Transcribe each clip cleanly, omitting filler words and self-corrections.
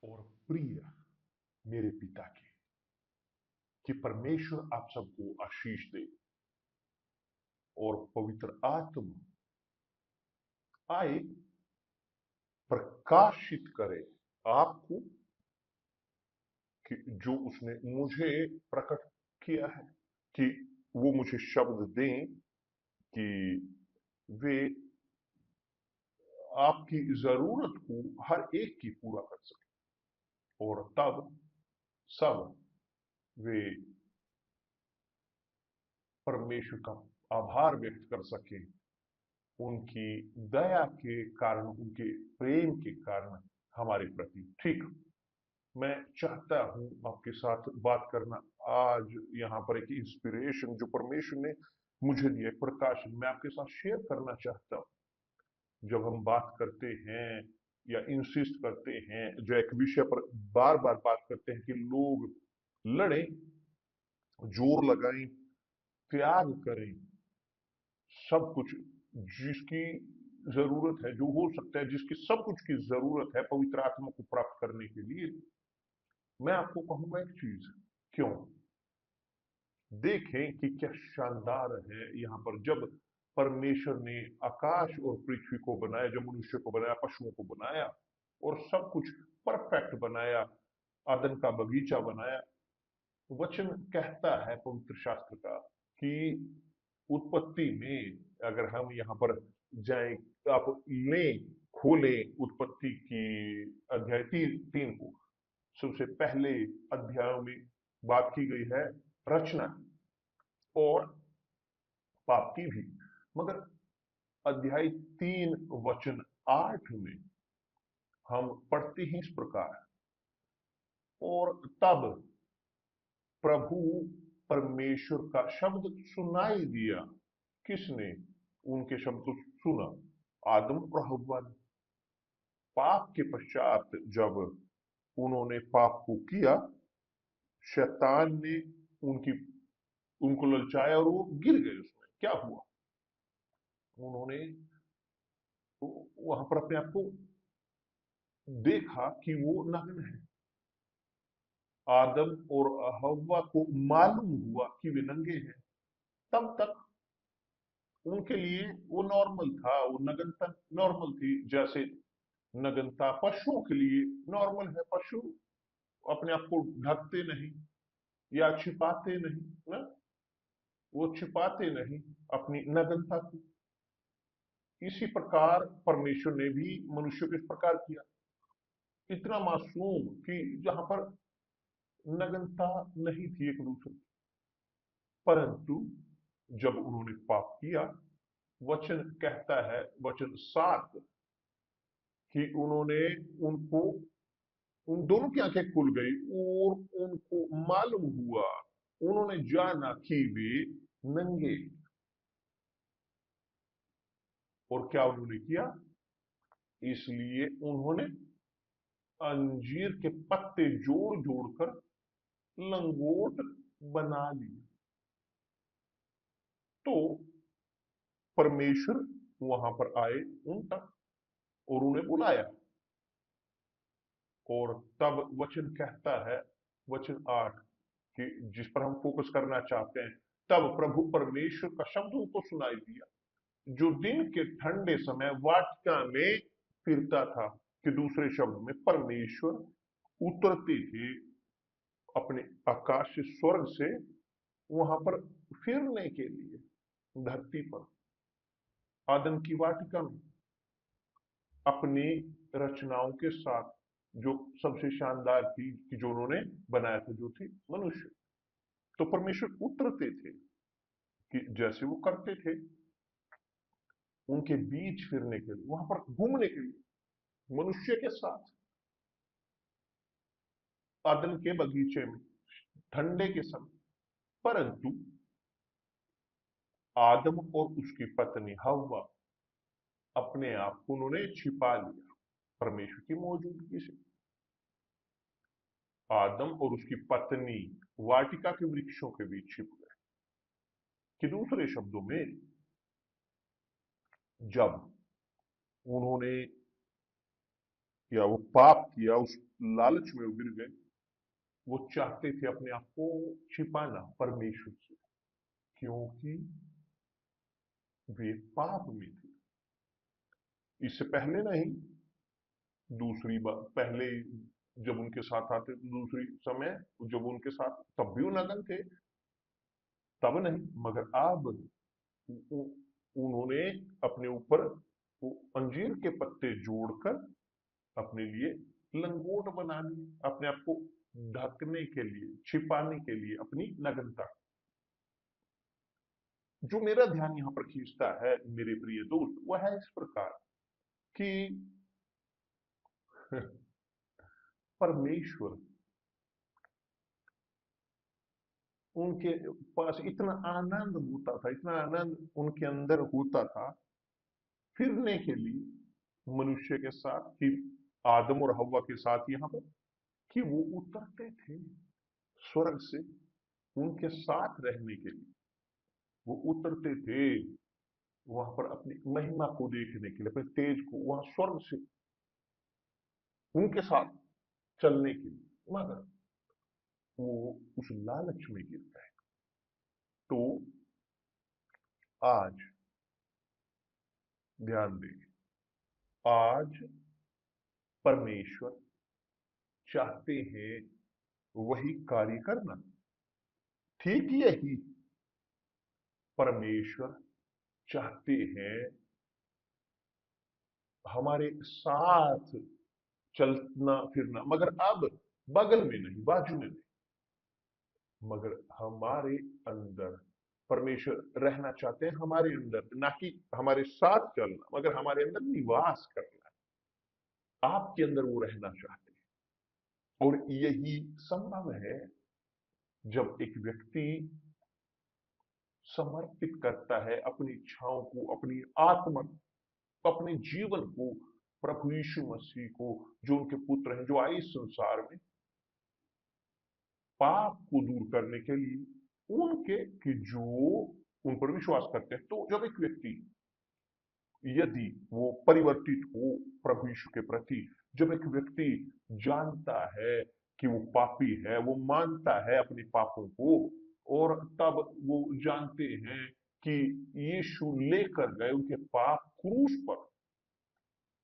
और प्रिय मेरे पिता की, कि परमेश्वर आप सबको आशीष दे और पवित्र आत्मा आए, प्रकाशित करे आपको, कि जो उसने मुझे प्रकट किया है, कि वो मुझे शब्द दें कि वे आपकी जरूरत को हर एक की पूरा कर सके, और तब सब वे परमेश्वर का आभार व्यक्त कर सके, उनकी दया के कारण, उनके प्रेम के कारण हमारे प्रति। ठीक, मैं चाहता हूं आपके साथ बात करना आज। यहाँ पर एक इंस्पिरेशन जो परमेश्वर ने मुझे दिया, एक प्रकाशन मैं आपके साथ शेयर करना चाहता हूं। जब हम बात करते हैं या इंसिस्ट करते हैं, जो एक विषय पर बार बार बात करते हैं कि लोग लड़ें, जोर लगाएं, त्याग करें, सब कुछ जिसकी जरूरत है, जो हो सकता है, जिसकी सब कुछ की जरूरत है पवित्र आत्मा को प्राप्त करने के लिए, मैं आपको कहूंगा एक चीज। क्यों? देखें कि क्या शानदार है यहाँ पर। जब परमेश्वर ने आकाश और पृथ्वी को बनाया, जब मनुष्य को बनाया, पशुओं को बनाया और सब कुछ परफेक्ट बनाया, आदन का बगीचा बनाया, वचन कहता है पवित्र शास्त्र का कि उत्पत्ति में, अगर हम यहाँ पर जाएं, आप लें, खोलें उत्पत्ति की अध्याय 3 को, सबसे पहले अध्यायों में बात की गई है रचना और पाप की भी। मगर अध्याय 3 वचन 8 में हम पढ़ते हैं इस प्रकार, और तब प्रभु परमेश्वर का शब्द सुनाई दिया। किसने उनके शब्द को सुना? आदम और हव्वा ने। पाप के पश्चात जब उन्होंने पाप को किया, शैतान ने उनकी उनको ललचाया और वो गिर गए। उसमें क्या हुआ? उन्होंने वहां पर अपने आप को देखा कि वो नग्न है। आदम और हव्वा को मालूम हुआ कि वे नंगे हैं। तब तक उनके लिए वो नॉर्मल था, वो नग्नता नॉर्मल थी, जैसे नग्नता पशुओं के लिए नॉर्मल है। पशु अपने आप को ढकते नहीं या छिपाते नहीं ना, वो छिपाते नहीं अपनी नग्नता को। इसी प्रकार परमेश्वर ने भी मनुष्य को इस प्रकार किया, इतना मासूम कि जहां पर नग्नता नहीं थी एक दूसरे की। परंतु जब उन्होंने पाप किया, वचन कहता है, वचन 7, कि उन्होंने उनको उन दोनों की आंखें खुल गई और उनको मालूम हुआ, उन्होंने जाना कि वे नंगे। और क्या उन्होंने किया? इसलिए उन्होंने अंजीर के पत्ते जोड़ जोड़कर लंगोट बना लिए। तो परमेश्वर वहां पर आए उन तक और उन्हें बुलाया। और तब वचन कहता है, वचन 8, कि जिस पर हम फोकस करना चाहते हैं, तब प्रभु परमेश्वर का शब्द उनको सुनाई दिया, जो दिन के ठंडे समय वाटिका में फिरता था। कि दूसरे शब्द में परमेश्वर उतरते थे अपने आकाश से, स्वर्ग से, वहां पर फिरने के लिए धरती पर, आदम की वाटिका में, अपनी रचनाओं के साथ, जो सबसे शानदार थी, कि जो उन्होंने बनाया था, जो थी मनुष्य। तो परमेश्वर उतरते थे, कि जैसे वो करते थे उनके बीच फिरने के लिए, वहां पर घूमने के लिए, मनुष्य के साथ, आदम के बगीचे में, ठंडे के समय। परंतु आदम और उसकी पत्नी हव्वा, अपने आप को उन्होंने छिपा लिया परमेश्वर की मौजूदगी से। आदम और उसकी पत्नी वाटिका के वृक्षों के बीच छिप गए। कि दूसरे शब्दों में, जब उन्होंने या वो पाप किया, उस लालच में वो गिर गए। वो चाहते थे अपने आप को छिपाना परमेश्वर से, क्योंकि वे पाप में थे। इससे पहले नहीं, दूसरी बार पहले जब उनके साथ आते, दूसरी समय जब उनके साथ, तब भी वो नग्न थे, तब नहीं। मगर अब उन्होंने अपने ऊपर वो अंजीर के पत्ते जोड़कर अपने लिए लंगोट बना ली, अपने आप को ढकने के लिए, छिपाने के लिए अपनी नग्नता। जो मेरा ध्यान यहां पर खींचता है मेरे प्रिय दोस्त, वह है इस प्रकार कि परमेश्वर उनके पास इतना आनंद होता था, इतना आनंद उनके अंदर होता था फिरने के लिए मनुष्य के साथ, कि आदम और हव्वा के साथ यहां पर, कि वो उतरते थे स्वर्ग से उनके साथ रहने के लिए। वो उतरते थे वहां पर अपनी महिमा को देखने के लिए, अपने तेज को, वहां स्वर्ग से उनके साथ चलने के लिए। मगर वो उस लालच में गिर गए। तो आज ध्यान दें, आज परमेश्वर चाहते हैं वही कार्य करना। ठीक यही परमेश्वर चाहते हैं हमारे साथ चलना फिरना, मगर अब बगल में नहीं, बाजू में नहीं, मगर हमारे अंदर। परमेश्वर रहना चाहते हैं हमारे अंदर, ना कि हमारे साथ चलना, मगर हमारे अंदर निवास करना। आपके अंदर वो रहना चाहते हैं। और यही संभव है जब एक व्यक्ति समर्पित करता है अपनी इच्छाओं को, अपनी आत्मा, अपने जीवन को प्रभु यीशु मसीह को, जो उनके पुत्र हैं, जो आए इस संसार में पाप को दूर करने के लिए, उनके कि जो उन पर विश्वास करते हैं। तो जब एक व्यक्ति, यदि वो परिवर्तित हो प्रभु यीशु के प्रति, जब एक व्यक्ति जानता है कि वो पापी है, वो मानता है अपने पापों को, और तब वो जानते हैं कि यीशु लेकर गए उनके पाप क्रूस पर,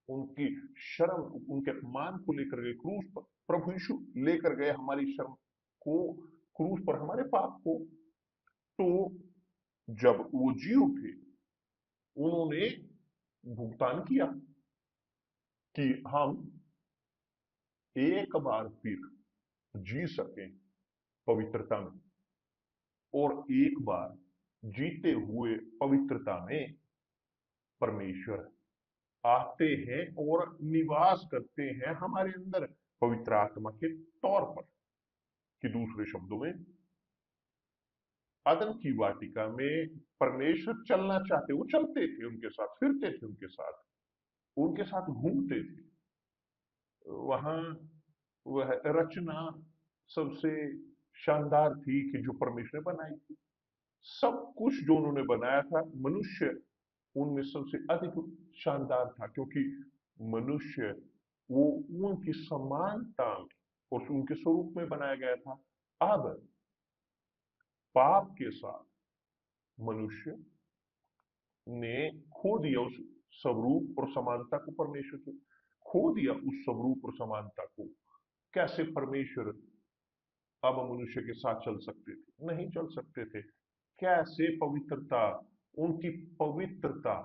उनकी शर्म, उनके अपमान को लेकर गए क्रूस पर। प्रभु यीशु लेकर गए हमारी शर्म को क्रूस पर, हमारे पाप को। तो जब वो जी उठे, उन्होंने भुगतान किया कि हम एक बार फिर जी सकें पवित्रता में, और एक बार जीते हुए पवित्रता में परमेश्वर आते हैं और निवास करते हैं हमारे अंदर पवित्र आत्मा के तौर पर। कि दूसरे शब्दों में, अदन की वाटिका में परमेश्वर चलना चाहते, वो चलते थे उनके साथ, फिरते थे उनके साथ घूमते थे। वहां वह रचना सबसे शानदार थी कि जो परमेश्वर ने बनाई थी। सब कुछ जो उन्होंने बनाया था, मनुष्य उनमें सबसे अधिक शानदार था, क्योंकि मनुष्य वो उनकी समानता में और उनके स्वरूप में बनाया गया था। अब पाप के साथ मनुष्य ने खो दिया उस स्वरूप और समानता को, परमेश्वर के खो दिया उस स्वरूप और समानता को। कैसे परमेश्वर अब मनुष्य के साथ चल सकते थे? नहीं चल सकते थे। कैसे पवित्रता, उनकी पवित्रता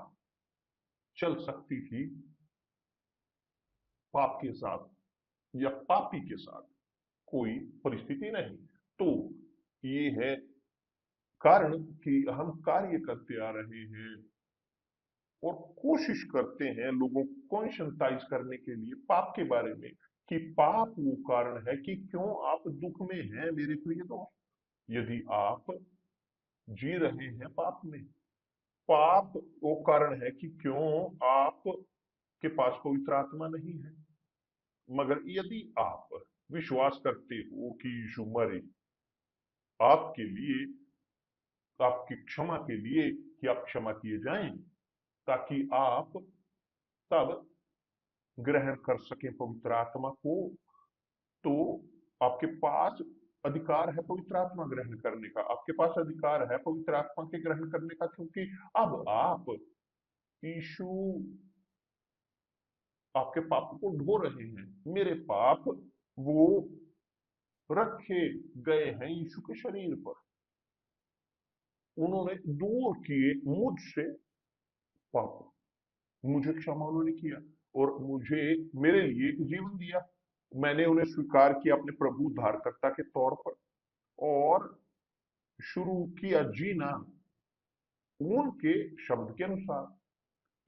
चल सकती थी पाप के साथ या पापी के साथ? कोई परिस्थिति नहीं। तो ये है कारण कि हम कार्य करते आ रहे हैं और कोशिश करते हैं लोगों को कॉन्शंटाइज करने के लिए पाप के बारे में, कि पाप वो कारण है कि क्यों आप दुख में हैं मेरे प्रिय दोस्त। यदि आप जी रहे हैं पाप में, पाप वो कारण है कि क्यों आप के पास पवित्र आत्मा नहीं है। मगर यदि आप विश्वास करते हो कि यीशु मरे आपके लिए, आपकी क्षमा के लिए, कि आप क्षमा किए जाएं, ताकि आप तब ग्रहण कर सकें पवित्र आत्मा को, तो आपके पास अधिकार है पवित्र आत्मा ग्रहण करने का, आपके पास अधिकार है पवित्र आत्मा के ग्रहण करने का, क्योंकि अब आप यीशु आपके पाप को ढो रहे हैं। मेरे पाप वो रखे गए हैं यीशु के शरीर पर, उन्होंने दूर किए मुझसे पाप, मुझे क्षमा उन्होंने किया और मुझे मेरे लिए एक जीवन दिया। मैंने उन्हें स्वीकार किया अपने प्रभु उद्धारकर्ता के तौर पर और शुरू किया जीना उनके शब्द के अनुसार।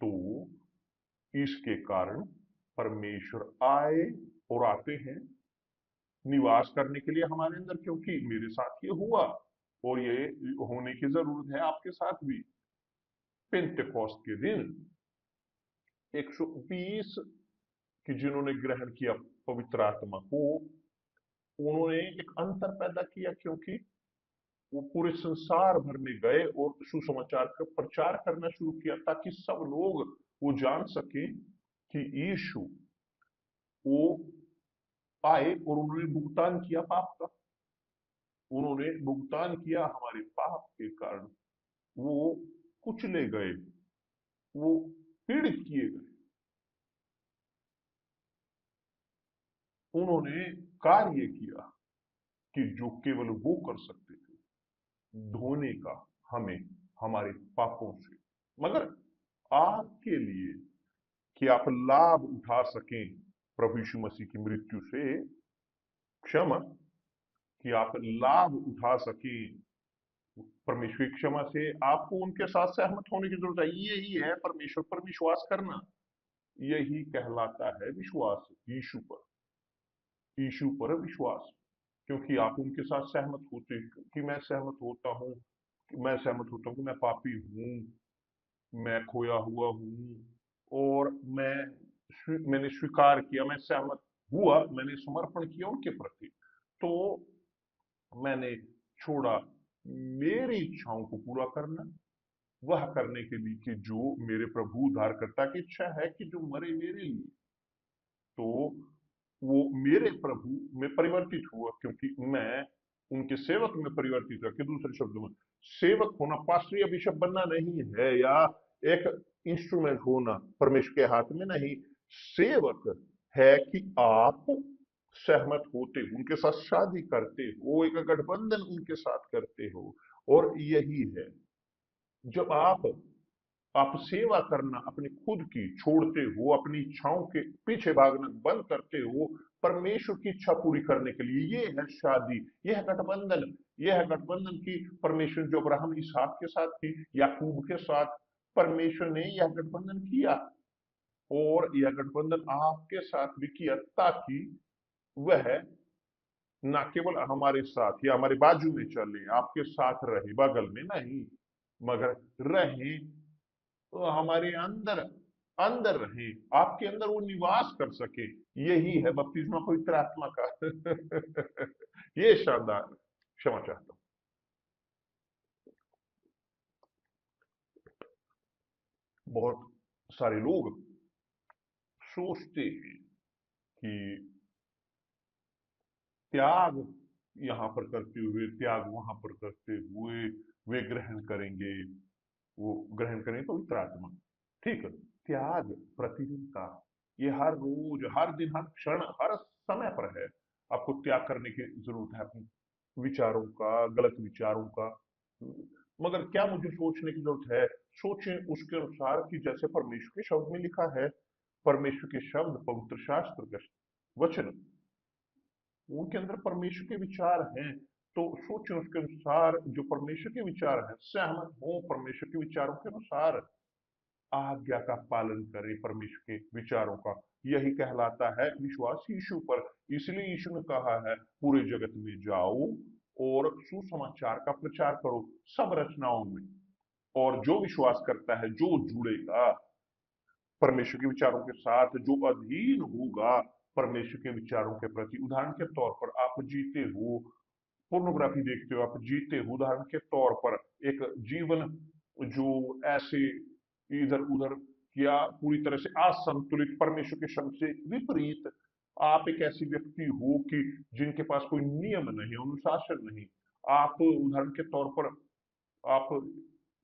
तो इसके कारण परमेश्वर आए और आते हैं निवास करने के लिए हमारे अंदर, क्योंकि मेरे साथ ये हुआ और ये होने की जरूरत है आपके साथ भी। पेंटेकोस्ट के दिन 120 कि जिन्होंने ग्रहण किया पवित्र आत्मा को, उन्होंने एक अंतर पैदा किया, क्योंकि वो पूरे संसार भर में गए और सुसमाचार का प्रचार करना शुरू किया, ताकि सब लोग वो जान सके कि यीशु वो आए और उन्होंने भुगतान किया पाप का, उन्होंने भुगतान किया हमारे पाप के कारण, वो कुचले गए, वो पीड़ित किए गए, उन्होंने कार्य किया कि जो केवल वो कर सकते थे, धोने का हमें हमारे पापों से। मगर आपके लिए कि आप लाभ उठा सकें प्रभु यीशु मसीह की मृत्यु से, क्षमा, कि आप लाभ उठा सकें परमेश्वर की क्षमा से, आपको उनके साथ सहमत होने की जरूरत है। यही है परमेश्वर पर विश्वास करना, यही कहलाता है विश्वास यीशु पर, यीशु पर विश्वास। क्योंकि आप उनके साथ सहमत होते हैं कि मैं सहमत होता हूं, कि मैं सहमत होता हूं कि मैं पापी हूं, मैं खोया हुआ हूं और मैंने स्वीकार किया, मैं सहमत हुआ, मैंने समर्पण किया उनके प्रति, तो मैंने छोड़ा मेरी इच्छाओं को पूरा करना, वह करने के लिए कि जो मेरे प्रभु उद्धारकर्ता की इच्छा है कि जो मरे मेरे लिए, तो वो मेरे प्रभु में परिवर्तित हुआ, क्योंकि मैं उनके सेवक में परिवर्तित हुआ। कि दूसरे शब्दों में, सेवक होना पास्टर या बिशप बनना नहीं है, या एक इंस्ट्रूमेंट होना परमेश्वर के हाथ में नहीं। सेवक है कि आप सहमत होते हो, उनके साथ शादी करते हो, एक गठबंधन उनके साथ करते हो। और यही है, जब आप सेवा करना अपनी खुद की छोड़ते हो, अपनी इच्छाओं के पीछे भागना बंद करते हो परमेश्वर की इच्छा पूरी करने के लिए, ये है शादी, यह है गठबंधन। यह है गठबंधन की परमेश्वर जो अब्राहम इसहाक के साथ थी, याकूब के साथ, परमेश्वर ने यह गठबंधन किया और यह गठबंधन आपके साथ भी किया, ताकि वह ना केवल हमारे साथ या हमारे बाजू में चले, आपके साथ रहे, बगल में नहीं, मगर रहे तो हमारे अंदर अंदर रहे, आपके अंदर वो निवास कर सके। यही है बपतिस्मा पवित्र आत्मा का ये शानदार, क्षमा चाहता हूं। बहुत सारे लोग सोचते हैं कि त्याग यहां पर करते हुए, त्याग वहां पर करते हुए वे ग्रहण करेंगे, वो ग्रहण करेंगे पवित्र आत्मा। ठीक है, त्याग प्रतिदिन का, ये हर रोज, हर दिन, हर क्षण, हर समय पर है। आपको त्याग करने की जरूरत है अपने विचारों का, गलत विचारों का। मगर क्या मुझे सोचने की जरूरत है? सोचें उसके अनुसार कि जैसे परमेश्वर के शब्द में लिखा है। परमेश्वर के शब्द, पवित्र शास्त्र के वचन, उनके अंदर परमेश्वर के विचार हैं। तो सोचें उसके अनुसार जो परमेश्वर के विचार हैं, सहमत हो परमेश्वर के विचारों के अनुसार, आज्ञा का पालन करें परमेश्वर के विचारों का। यही कहलाता है विश्वास यीशु पर। इसलिए यीशु ने कहा है, पूरे जगत में जाओ और सुसमाचार का प्रचार करो सब रचनाओं में। और जो विश्वास करता है, जो जुड़ेगा परमेश्वर के विचारों के साथ, जो अधीन होगा परमेश्वर के विचारों के प्रति, उदाहरण के तौर पर आप जीते हो, पोर्नोग्राफी देखते हो, आप जीते हो उदाहरण के तौर पर एक जीवन जो ऐसे इधर उधर या पूरी तरह से असंतुलित, परमेश्वर के शब्द से विपरीत। आप एक ऐसी व्यक्ति हो कि जिनके पास कोई नियम नहीं, अनुशासन नहीं। आप उदाहरण के तौर पर आप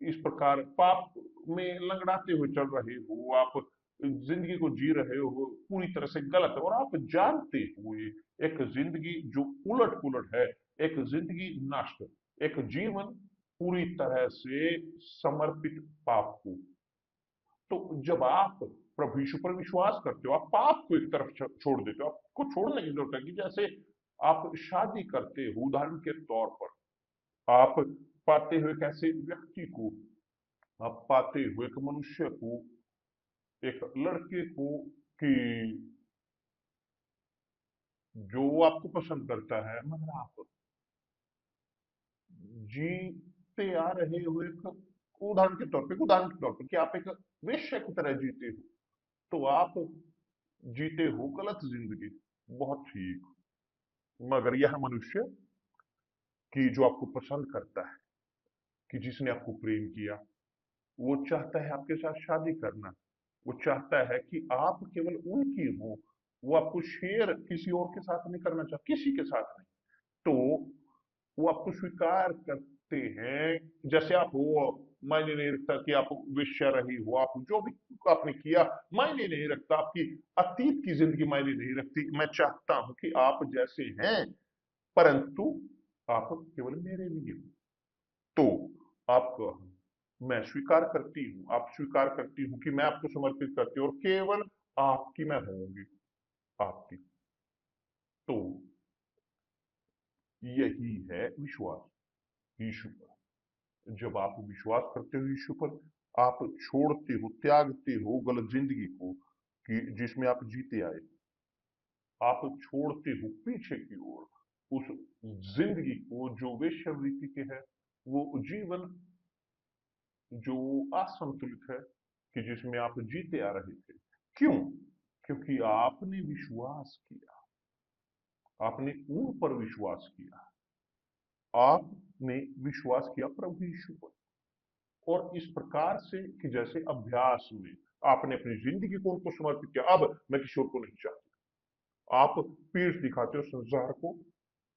इस प्रकार पाप में लंगड़ाते हुए चल रहे हो, आप जिंदगी को जी रहे हो पूरी तरह से गलत, और आप जानते हुए एक जिंदगी जो उलट पुलट है, एक जिंदगी नष्ट, एक जीवन पूरी तरह से समर्पित पाप को। तो जब आप प्रभु यीशु पर विश्वास करते हो, आप पाप को एक तरफ छोड़ देते हो। आपको छोड़ने की जरूरत है कि जैसे आप शादी करते हो, उदाहरण के तौर पर आप पाते हुए एक ऐसे व्यक्ति को, आप पाते हुए एक मनुष्य को, एक लड़के को, कि जो आपको पसंद करता है, मगर आप जीते आ रहे हो एक उदाहरण के तौर पर कि आप एक वेश्या की तरह जीते हो, तो आप जीते हो गलत जिंदगी। बहुत ठीक। मगर यह मनुष्य कि जो आपको पसंद करता है, कि जिसने आपको प्रेम किया, वो चाहता है आपके साथ शादी करना। वो चाहता है कि आप केवल उनकी हो, वो आपको शेयर किसी और के साथ नहीं करना चाहता, किसी के साथ नहीं। तो वो आपको स्वीकार करते हैं जैसे आप हो। मायने नहीं रखता कि आप वेश्या रही हो, आप जो भी आपने किया मायने नहीं रखता, आपकी अतीत की जिंदगी मायने नहीं रखती। मैं चाहता हूं कि आप जैसे हैं, परंतु आप केवल मेरे लिए हो। तो आप, मैं स्वीकार करती हूँ, आप स्वीकार करती हूँ कि मैं आपको समर्पित करती हूँ और केवल आपकी मैं होंगी, आपकी। तो यही है विश्वास यीशु पर। जब आप विश्वास करते हो यीशु पर, आप छोड़ते हो, त्यागते हो गलत जिंदगी को कि जिसमें आप जीते आए, आप छोड़ते हो पीछे की ओर उस जिंदगी को जो वेश्यावृत्ति के है, वो जीवन जो असंतुलित है, कि जिसमें आप जीते आ रहे थे। क्यों? क्योंकि आपने विश्वास किया, आपने उन पर विश्वास किया, आपने विश्वास किया प्रभु यीशु पर। और इस प्रकार से कि जैसे अभ्यास में आपने अपनी जिंदगी को उनको समर्पित किया, अब मैं किसी और को नहीं चाहती। आप पीठ दिखाते हो संसार को,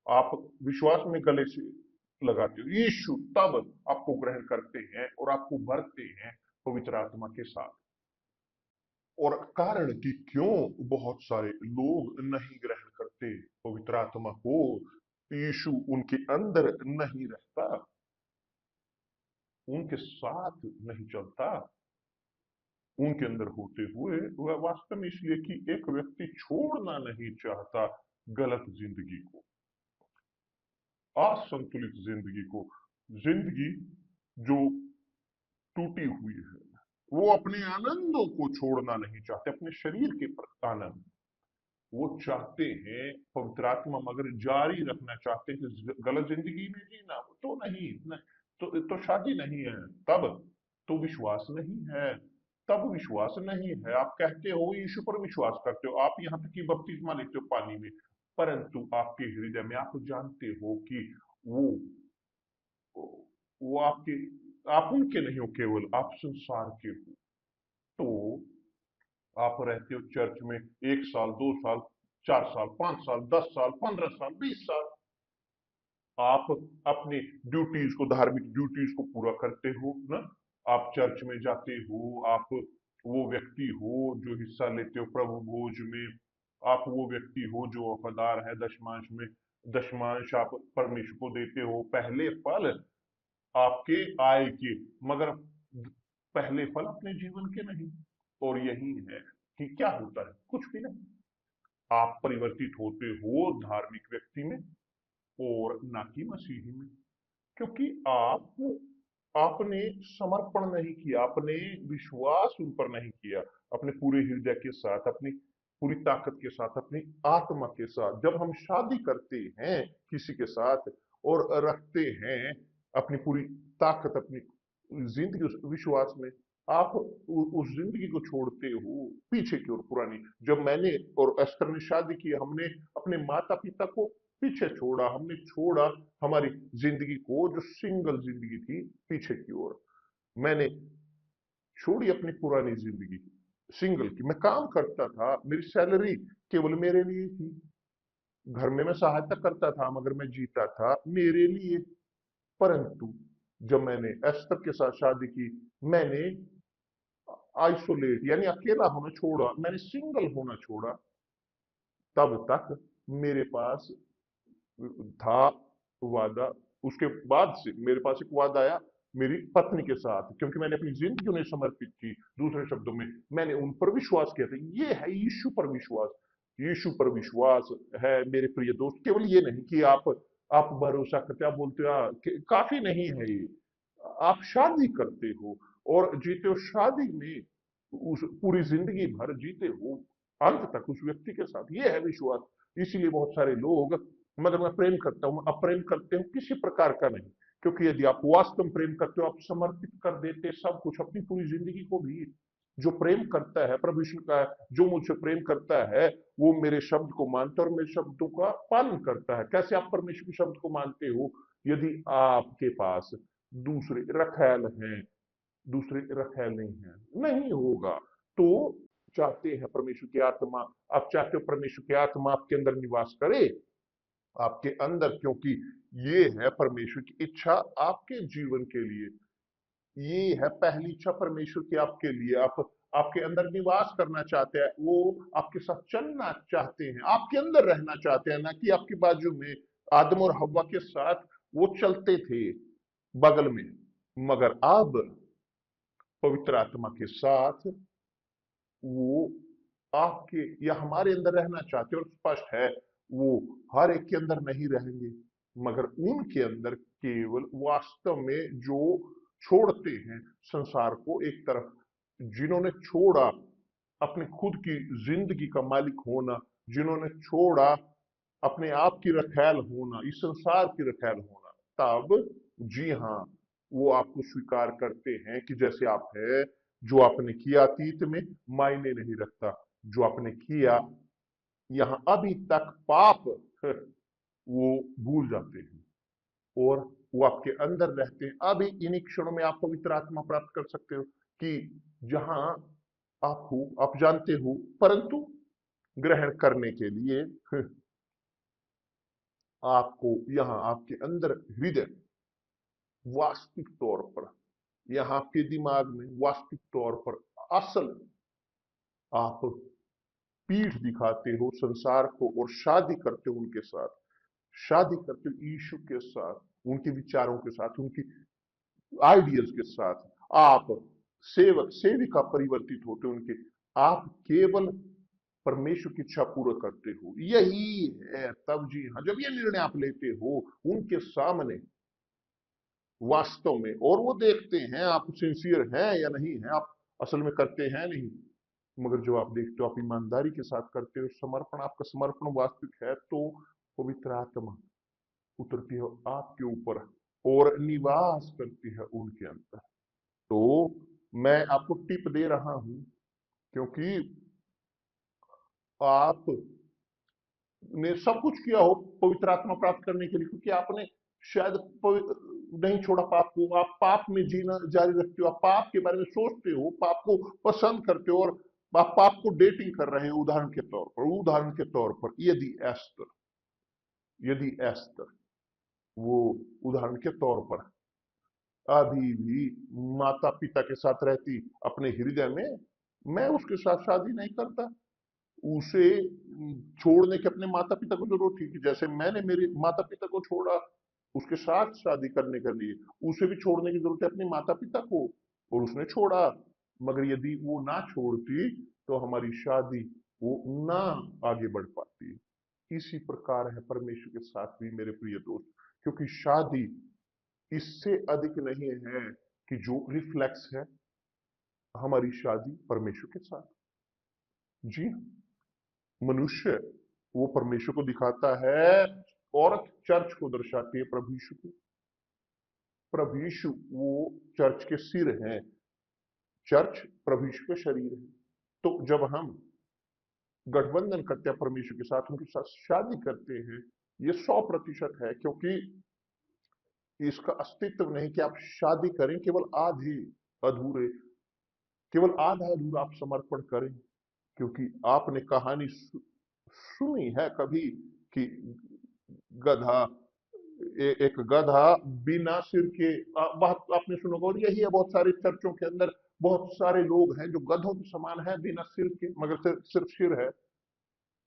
आप विश्वास में गले से लगाते हो, यीशु तब आपको ग्रहण करते हैं और आपको भरते हैं पवित्र आत्मा के साथ। और कारण कि क्यों बहुत सारे लोग नहीं ग्रहण करते पवित्र आत्मा को, यीशु उनके अंदर नहीं रहता, उनके साथ नहीं चलता, उनके अंदर होते हुए वह वास्तव में, इसलिए कि एक व्यक्ति छोड़ना नहीं चाहता गलत जिंदगी को, असंतुलित जिंदगी को, जिंदगी जो टूटी हुई है। वो अपने आनंदों को छोड़ना नहीं चाहते, अपने शरीर के आनंद वो चाहते हैं। पवित्र आत्मा मगर जारी रखना चाहते हैं कि गलत जिंदगी में जीना तो नहीं, तो शादी नहीं है, तब तो विश्वास नहीं है, तब विश्वास नहीं है। आप कहते हो यीशु पर विश्वास करते हो, आप यहाँ तक कि बपतिस्मा लेते हो पानी में, परंतु आपके हृदय में आप जानते हो कि वो वो आपके, आप उनके नहीं हो, केवल आप संसार के हो। तो आप रहते हो चर्च में 1 साल, 2 साल, 4 साल, 5 साल, 10 साल, 15 साल, 20 साल, आप अपनी ड्यूटीज को, धार्मिक ड्यूटीज को पूरा करते हो ना। आप चर्च में जाते हो, आप वो व्यक्ति हो जो हिस्सा लेते हो प्रभु भोज में, आप वो व्यक्ति हो जो वफादार है दशमांश में, दशमांश आप परमेश्वर को देते हो, पहले फल आपके आय के, मगर पहले फल अपने जीवन के नहीं। और यही है कि क्या होता है, कुछ भी नहीं। आप परिवर्तित होते हो धार्मिक व्यक्ति में और ना कि मसीही में, क्योंकि आपने समर्पण नहीं किया, आपने विश्वास उन पर नहीं किया अपने पूरे हृदय के साथ, अपनी पूरी ताकत के साथ, अपनी आत्मा के साथ। जब हम शादी करते हैं किसी के साथ और रखते हैं अपनी पूरी ताकत, अपनी जिंदगी उस विश्वास में, आप उस जिंदगी को छोड़ते हो पीछे की ओर पुरानी। जब मैंने और एस्तर ने शादी की, हमने अपने माता पिता को पीछे छोड़ा, हमने छोड़ा हमारी जिंदगी को जो सिंगल जिंदगी थी पीछे की ओर। मैंने छोड़ी अपनी पुरानी जिंदगी सिंगल की। मैं काम करता था, मेरी सैलरी केवल मेरे लिए थी, घर में मैं सहायता करता था, मगर मैं जीता था मेरे लिए। परंतु जब मैंने एस्तर के साथ शादी की, मैंने आइसोलेट यानी अकेला होना छोड़ा, मैंने सिंगल होना छोड़ा। तब तक मेरे पास था वादा। उसके बाद से मेरे पास एक वादा आया मेरी पत्नी के साथ, क्योंकि मैंने अपनी जिंदगी उन्हें समर्पित की। दूसरे शब्दों में, मैंने उन पर विश्वास किया था। ये है यीशु पर विश्वास। यीशु पर विश्वास है मेरे प्रिय दोस्त। केवल ये नहीं कि आप भरोसा करते, आप बोलते हो काफी नहीं है ये। आप शादी करते हो और जीते हो शादी में, उस पूरी जिंदगी भर जीते हो अंत तक उस व्यक्ति के साथ। ये है विश्वास। इसीलिए बहुत सारे लोग, मगर मैं प्रेम करता हूं, अप्रेम करते हो किसी प्रकार का नहीं। क्योंकि यदि आप वास्तव में प्रेम करते हो, आप समर्पित कर देते सब कुछ, अपनी पूरी जिंदगी को भी। जो प्रेम करता है प्रभु यीशु का, जो मुझसे प्रेम करता है, वो मेरे शब्द को मानता है और मेरे शब्दों का पालन करता है। कैसे आप परमेश्वर के शब्द को मानते हो? यदि आपके पास दूसरे रखैल हैं, दूसरे रखैल नहीं है, नहीं होगा। तो चाहते हैं परमेश्वर की आत्मा, आप चाहते हो परमेश्वर की आत्मा आपके अंदर निवास करे, आपके अंदर, क्योंकि ये है परमेश्वर की इच्छा आपके जीवन के लिए। ये है पहली इच्छा परमेश्वर की आपके लिए। आप आपके अंदर निवास करना चाहते हैं, वो आपके साथ चलना चाहते हैं, आपके अंदर रहना चाहते हैं, ना कि आपकी बाजू में। आदम और हव्वा के साथ वो चलते थे बगल में, मगर अब पवित्र आत्मा के साथ वो आपके या हमारे अंदर रहना चाहते हैं। और स्पष्ट है, वो हर एक के अंदर नहीं रहेंगे, मगर उनके अंदर केवल वास्तव में जो छोड़ते हैं संसार को एक तरफ, जिन्होंने छोड़ा अपने खुद की जिंदगी का मालिक होना, जिन्होंने छोड़ा अपने आप की रखैल होना, इस संसार की रखैल होना, तब जी हाँ, वो आपको स्वीकार करते हैं कि जैसे आप है। जो आपने किया अतीत में मायने नहीं रखता। जो आपने किया यहां अभी तक पाप, वो भूल जाते हैं और वो आपके अंदर रहते हैं। अभी इन्हीं क्षणों में आप पवित्र आत्मा प्राप्त कर सकते हो कि जहां आप हो, आप जानते हो, परंतु ग्रहण करने के लिए आपको यहां आपके अंदर हृदय, वास्तविक तौर पर, यहां आपके दिमाग में वास्तविक तौर पर असल आप पीठ दिखाते हो संसार को और शादी करते हो उनके साथ। शादी करते हो यीशु के साथ, उनके विचारों के साथ, उनकी आइडियल्स के साथ। आप सेवक सेविका परिवर्तित होते हो उनके। आप केवल परमेश्वर की इच्छा पूरा करते हो। यही है तब जी हाँ, जब ये निर्णय आप लेते हो उनके सामने वास्तव में, और वो देखते हैं आप सिंसियर हैं या नहीं है, आप असल में करते हैं नहीं। मगर जो आप देखते हो आप ईमानदारी के साथ करते हो, समर्पण, आपका समर्पण वास्तविक है, तो पवित्र आत्मा उतरती है आपके ऊपर और निवास करती है उनके अंदर। तो मैं आपको टिप दे रहा हूं, क्योंकि आप ने सब कुछ किया हो पवित्र आत्मा प्राप्त करने के लिए, क्योंकि आपने शायद नहीं छोड़ा पाप को। आप पाप में जीना जारी रखते हो, आप पाप के बारे में सोचते हो, पाप को पसंद करते हो, और आप पाप को डेटिंग कर रहे हो। उदाहरण के तौर पर यदि एस्तर वो उदाहरण के तौर पर अभी भी माता पिता के साथ रहती अपने हृदय में, मैं उसके साथ शादी नहीं करता। उसे छोड़ने की अपने माता पिता को जरूरत थी, कि जैसे मैंने मेरे माता पिता को छोड़ा उसके साथ शादी करने के लिए, उसे भी छोड़ने की जरूरत है अपने माता पिता को, और उसने छोड़ा। मगर यदि वो ना छोड़ती तो हमारी शादी वो ना आगे बढ़ पाती। इसी प्रकार है परमेश्वर के साथ भी मेरे प्रिय दोस्त, क्योंकि शादी इससे अधिक नहीं है कि जो रिफ्लेक्स है हमारी शादी परमेश्वर के साथ। जी, मनुष्य वो परमेश्वर को दिखाता है, औरत चर्च को दर्शाती है प्रभु यीशु को। प्रभु यीशु वो चर्च के सिर हैं, चर्च प्रभु यीशु का शरीर है। तो जब हम गठबंधन करते हैं परमेश्वर के साथ, उनके साथ शादी करते हैं, ये 100% है, क्योंकि इसका अस्तित्व नहीं कि आप शादी करें केवल आधे अधूरे केवल आधा अधूरा आप समर्पण करें, क्योंकि आपने कहानी सुनी है कभी कि गधा एक गधा बिना सिर के, बात आपने सुना होगा, और यही है बहुत सारे चर्चों के अंदर बहुत सारे लोग हैं जो गधों के समान है बिना सिर के, मगर सिर्फ सिर है।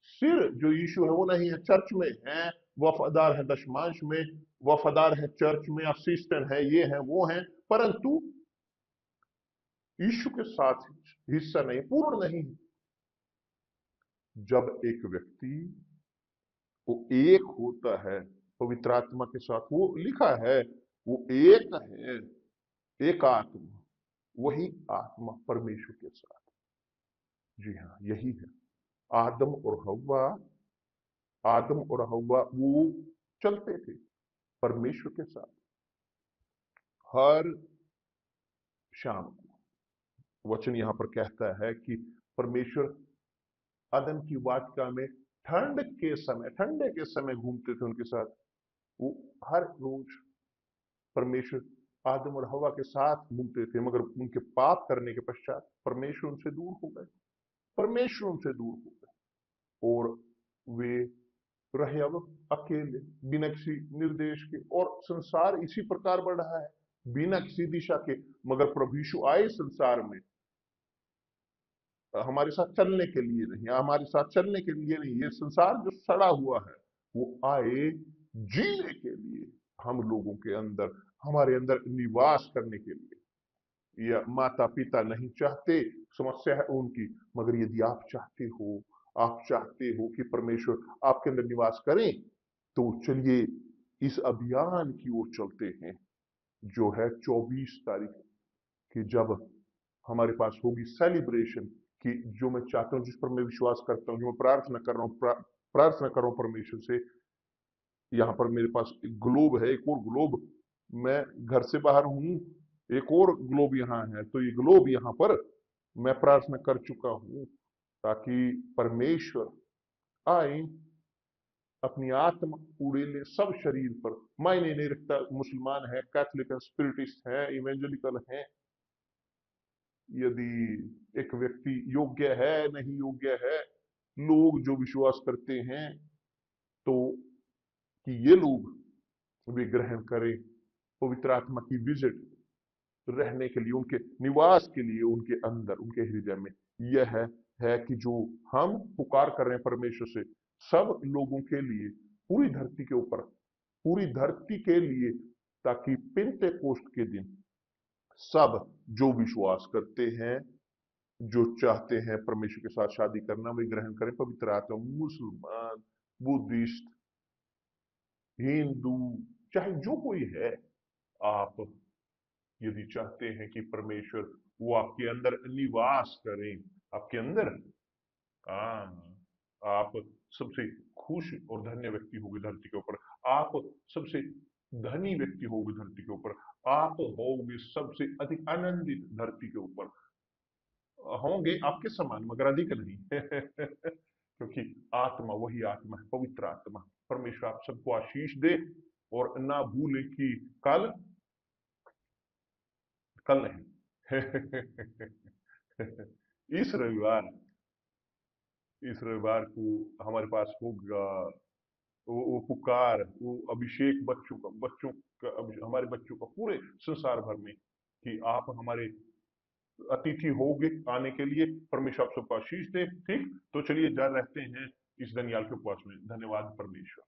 सिर जो यीशु है वो नहीं है, चर्च में है, वफादार है दशमांश में, वफादार है चर्च में, असिस्टेंट है, ये है वो है, परंतु यीशु के साथ हिस्सा नहीं, पूर्ण नहीं। जब एक व्यक्ति वो एक होता है पवित्र आत्मा के साथ, वो लिखा है वो एक है, एक आत्मा, वही आत्मा परमेश्वर के साथ। जी हाँ, यही है। आदम और हव्वा, आदम और हव्वा वो चलते थे परमेश्वर के साथ हर शाम को। वचन यहां पर कहता है कि परमेश्वर अदन की वाटिका में ठंड के समय, ठंडे के समय घूमते थे उनके साथ। वो हर रोज परमेश्वर आदम और हवा के साथ घूमते थे, मगर उनके पाप करने के पश्चात परमेश्वर उनसे दूर हो गए, परमेश्वर उनसे दूर हो गए, और वे रहे अब अकेले, बिना किसी निर्देश के। और संसार इसी प्रकार बढ़ रहा है, बिना किसी दिशा के। मगर प्रभु यीशु आए संसार में हमारे साथ चलने के लिए नहीं, हमारे साथ चलने के लिए नहीं, ये संसार जो सड़ा हुआ है वो आए जीने के लिए, हम लोगों के अंदर, हमारे अंदर निवास करने के लिए। या माता पिता नहीं चाहते, समस्या है उनकी, मगर यदि आप चाहते हो, आप चाहते हो कि परमेश्वर आपके अंदर निवास करें, तो चलिए इस अभियान की ओर चलते हैं, जो है 24 तारीख की, जब हमारे पास होगी सेलिब्रेशन, कि जो मैं चाहता हूं, जिस पर मैं विश्वास करता हूं, जो मैं प्रार्थना कर रहा हूं, प्रार्थना कर रहा हूं परमेश्वर से। यहाँ पर मेरे पास एक ग्लोब है, एक और ग्लोब, मैं घर से बाहर हूं, एक और ग्लोब यहाँ है, तो ये ग्लोब यहाँ पर मैं प्रार्थना कर चुका हूं, ताकि परमेश्वर आए, अपनी आत्मा उड़ेले सब शरीर पर। मायने नहीं रखता मुसलमान है, कैथोलिक है, स्पिरिटिस्ट है, इवेंजलिकल है, यदि एक व्यक्ति योग्य है नहीं योग्य है, लोग जो विश्वास करते हैं, तो कि ये लोग वे ग्रहण करें पवित्र आत्मा की विजिट, रहने के लिए, उनके निवास के लिए, उनके अंदर, उनके हृदय में। यह है कि जो हम पुकार कर रहे हैं परमेश्वर से सब लोगों के लिए, पूरी धरती के ऊपर, पूरी धरती के लिए, ताकि पेंतेकोस्त के दिन सब जो विश्वास करते हैं, जो चाहते हैं परमेश्वर के साथ शादी करना, वे ग्रहण करें पवित्र आत्मा। मुसलमान, बुद्धिस्ट, हिंदू, चाहे जो कोई है, आप यदि चाहते हैं कि परमेश्वर वो आपके अंदर निवास करें, आपके अंदर, आप सबसे खुश और धन्य व्यक्ति होगे धरती के ऊपर, आप सबसे धनी व्यक्ति होगे धरती के ऊपर, आप होगे सबसे अधिक आनंदित धरती के ऊपर, होंगे आपके समान मगर अधिक नहीं। क्योंकि आत्मा वही आत्मा है, पवित्र आत्मा। परमेश्वर आप सबको आशीष दे, और ना भूले कि कल, कल नहीं। इस रविवार, इस रविवार को हमारे पास होगा वो पुकार, वो अभिषेक बच्चों का, हमारे बच्चों का पूरे संसार भर में, कि आप हमारे अतिथि होगे आने के लिए। परमेश्वर आप सबको आशीष दे। ठीक, तो चलिए जान रहते हैं इस दनियाल के उपवास में। धन्यवाद परमेश्वर।